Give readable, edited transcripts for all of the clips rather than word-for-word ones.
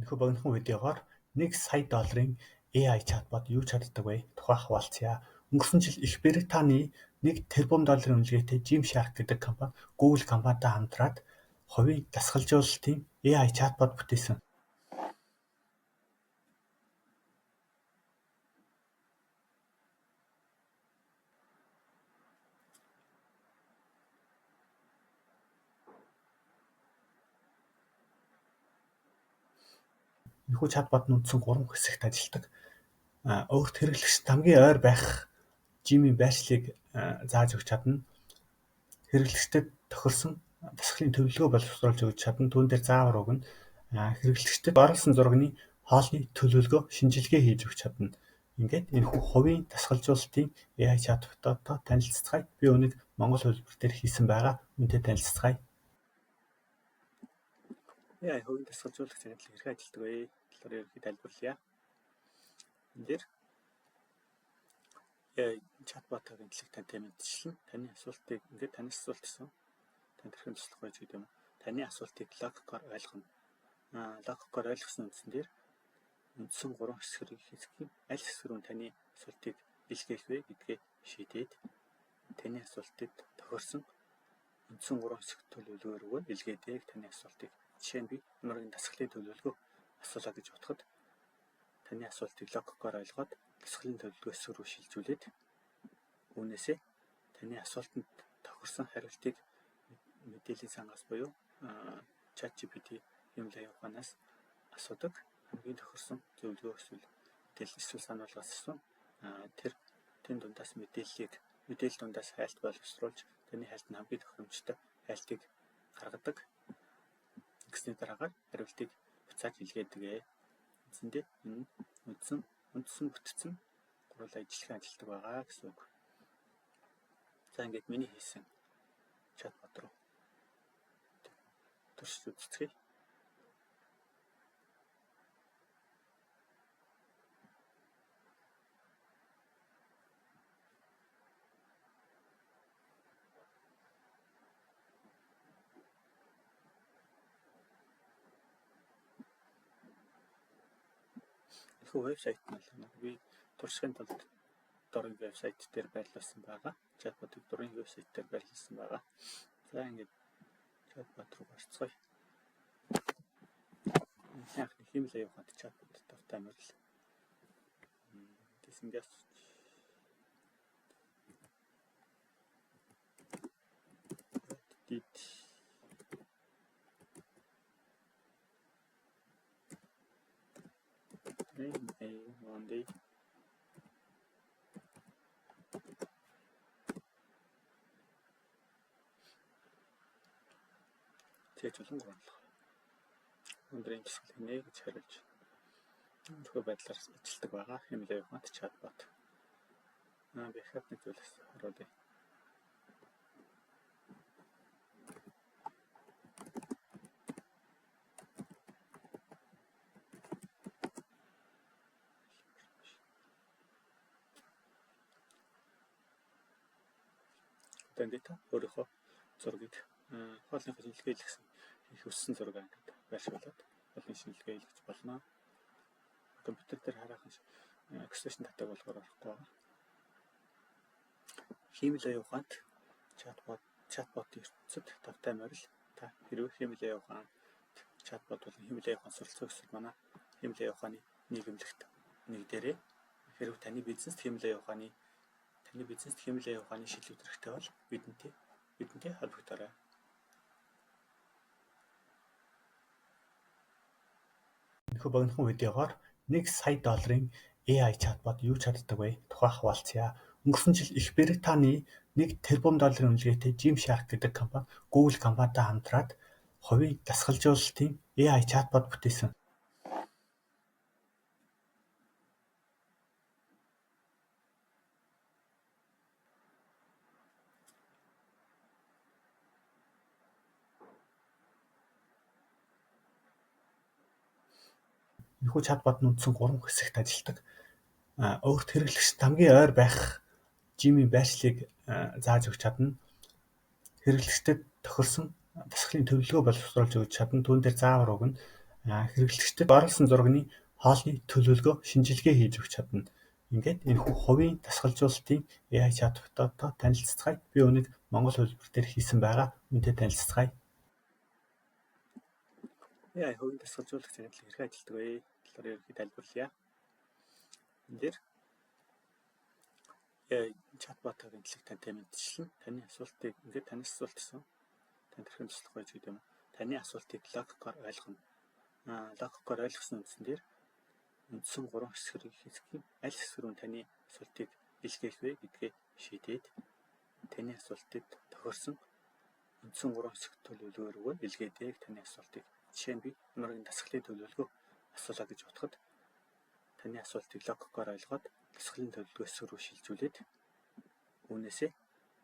Энэхүү богинохон видеогоор $1 сая AI чатбот юу ч чаддаг вэ? Тухайг хаваалцъя. Өнгөрсөн жил Их Британий $1 тэрбум үнэлгээтэй Gymshark гэдэг компани Google компанитай хамтраад хувийн дасгалжуулалтын AI чатбот бүтээсэн. Энэхүү чатбот нь үндсэн 3 хэсэгт ажилладаг. Өөрт хэрэглэгчид хамгийн ойр байх Gym-ийн байршлыг зааж өгч чадна. Хэрэглэгчдэд тохирсон дасгалын төлөвлөгөө боловсруулж өгч чадна. Түүн дээр заавар өгнө. Хэрэглэгчдэд оруулсан зургийн хоолны төлөвлөгөө шинжилгээ хийж өгч чадна. Ингээд энэхүү хувийн дасгалжуулалтын AI чатботтой танилццгаая. Би үүнийг Монгол хэлбэр дээр хийсэн байгаа. Үүнтэй танилццгаая. AI хувийн дасгалжуулагч ажил хэрхэн ажилладаг вэ? Талаар ерөнхийд тайлбарлая. Энд дээр AI чатботын дэлхийг тантай мэдчилнэ. Таны асуултыг ингээд танаас асуулт гэсэн. Танд хэрхэн туслах вэ гэдэг юм. Таны асуултыг логикоор ойлгоно. Логикоор ойлгосон үндсэн дээр үндсэн 3 хэсгийн аль хэсэг рүү таны асуултыг илгээх вэ гэдгээ шийдээд таны асуултад тохирсон үндсэн 3 хэсэг төлөвлөгөөр рүү илгээдэг таны асуултыг. Жишээ нь би ямар дасгалын төлөвлөгөө асуулаа гэж бодоход таны асуултыг логикоор ойлгоод дасгалын төлөвлөгөө хэсэг рүү шилжүүлээд үүнээсээ таны асуултанд тохирсон хариултыг мэдээллийн сангаас буюу ChatGPT юм лай ухаанаас асуудаг. Хамгийн тохирсон зөвлөгөө эсвэл сануулгаас асуун. Тэн дундаас мэдээлэл дундаас хайлт боловсруулж таны хайлт нь хамгийн тохиромжтой хайлтыг гаргадаг. Ингэсний дараагаар хариултыг буцааж илгээдэг. Үндсэндээ энэ үндсэн бүтцэн гурван ажиллагаа ажилладаг байгаа гэсэн үг. За ингээд миний хийсэн чатбот руу туршиж үзцгээе. Энэхүү вебсайт нь би туршихын тулд дурын вебсайт дээр байрлуулсан байгаа. Чатботыг дурын вебсайт дээр байрлуулсан байгаа. За ингээд чатбот руу орцгоё. Анхны хэмлээ явахад чатбот тавтай мөрөл. Тэсэнгээс one day тэгж болон гурлах. Өндрийн хэсэг нэ гэж хариулж. Өнөхөө байдлаар ажилладаг байгаа хэмлээ явахад чатбот. Би хат нэг зүйлс харуулъя. Тэндээ өөрийнхөө зургийг хоолны шинжилгээ хийлгэсэн их өссөн зураг ингээд байршуулад хоолны шинжилгээ хийлгэж болно. Компьютер дээр хараахан экстеншн татаг болохоор орохгүй байгаа. Хэмлээ явахад чатботын ертөнцид тавтай морил та хэрвээ хэмлээ явахад чатбот болон хэмлээ явахад суралцах гэсэн манай хэмлээ яваханы нийгэмлэгт нэг дээрээ хэрвээ таны бизнест хэмлээ яваханы шилжүүлэх хэрэгтэй бол бидэнтэй холбогдорой. Энэхүү богинохон видеогоор $1 сая AI чатбот юу ч чаддаг вэ? Тухайг хаваалцъя. Өнгөрсөн жил Их Британий $1 тэрбум үнэлгээтэй Gymshark гэдэг компани Google компанитай хамтраад хувийн дасгалжуулалтын AI чатбот бүтээсэн. Энэхүү чатбот нь үндсэн 3 хэсэгт ажилладаг. Өөрт хэрэглэгчид хамгийн ойр байх Gym-ийн байршлыг зааж өгч чадна. Хэрэглэгчдэд тохирсон дасгалын төлөвлөгөө боловсруулж өгч чадна. Түүн дээр заавар өгнө. хэрэглэгчдэд оруулсан зургийн хоолны төлөвлөгөө шинжилгээ хийж өгч чадна. Ингээд энэхүү хувийн дасгалжуулалтын AI чатботтой танилццгаая. Би үүнийг монгол хэлбэр дээр хийсэн байгаа. Үүнтэй танилццгаая. AI хувийн дасгалжуулагч захидлыг хэрхэн ажилладаг вэ? Талаар ерөнхийд тайлбарлая. Энд дээр AI чатботын хэрэглэг тантай мэдчилнэ. Таны асуултыг ингээд танаас асуулт гэсэн. Танд хэрхэн туслах вэ гэдэг юм. Таны асуултыг логикоор ойлгоно. Логикоор ойлгосон үндсэн дээр үндсэн 3 хэсгийн аль хэсэг рүү таны асуултыг илгээх вэ гэдгээ шийдээд таны асуултыг тохирсон үндсэн 3 хэсэг төлөвлөгөө рүү илгээдэг таны асуултыг. Жишээ нь би ямар нэгэн дасгалын төлөвлөгөө асуулаа гэж бодоход таны асуултыг логикоор ойлгоод дасгалын төлөвлөгөө хэсэг рүү шилжүүлээд үүнээсээ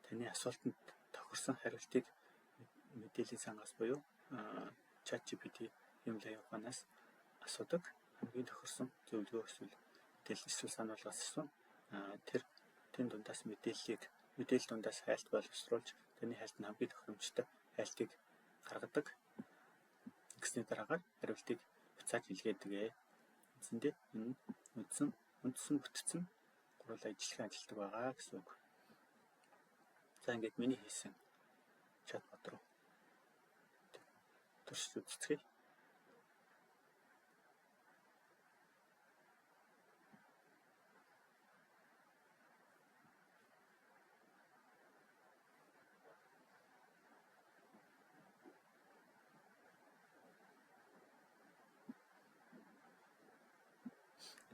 таны асуултанд тохирсон хариултыг мэдээллийн сангаас буюу ChatGPT Himalaya ухаанаас асуудаг хамгийн тохирсон зөвлөгөө эсвэл сануулгаас асуусан. Тэн дундаас мэдээлэл дундаас хайлт боловсруулж таны хайлт нь хамгийн тохиромжтой хайлтыг гаргадаг. Ингэсний дараагаар хариултыг буцааж илгээдэг. Үндсэндээ энэ үндсэн бүтцэн гурван ажиллагаа ажилладаг байгаа гэсэн үг. За ингээд миний хийсэн чатбот руу туршиж үзцгээе.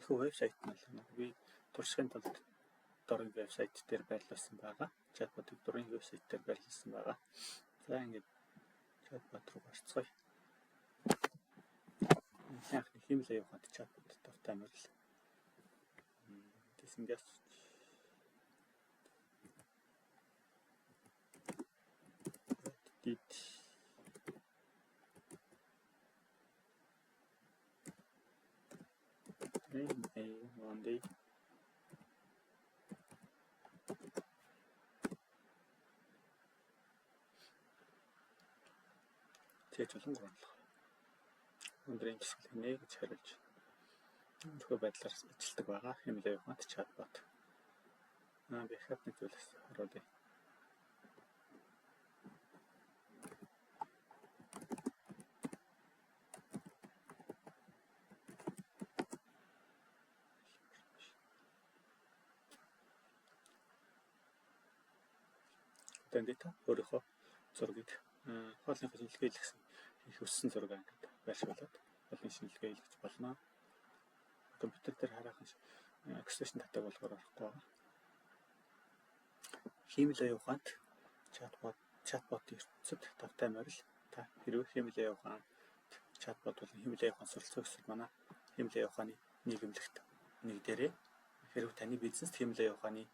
Вебсайт нь би туршихын тулд дөрвөн вебсайт дээр байрлуулсан байгаа. Чатботыг дөрвөн вебсайт дээр байрлуулсан байгаа. За ингээд чатбот руу орцгоё. Анхны Himalaya ухаанд чатбот дуртай мөрөл. Тэсэнгээс one day тэгж болон гурлах. Өндрийн хэсэг хийнэ гэж хариулж. Зөвхөн байдлаар ажилтдаг байгаа Himalaya ухаанд чатбот. Би хат нэг зүйлс харуулъя. Тэндээ өөрийнхөө зургийг хоолны шинжилгээ хийлгэсэн их өссөн зураг ангид байршуулад хоолны шинжилгээ хийлгэж болно. Компьютер дээр хараахан экстеншн татаг болгоор орохгүй байгаа. Himalaya ухаанд чатбот ертөнцид тавтай морил та хэрвээ Himalaya ухаанд чатбот бол Himalaya ухаан суралцах гэсэн манай Himalaya ухааны нийгэмлэгт нэг дээрээ хэрвээ таны бизнест Himalaya ухааны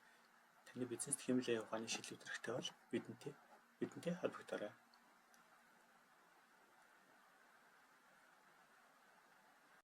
шилжүүлэх хэрэгтэй бол бидэнтэй холбогдорой.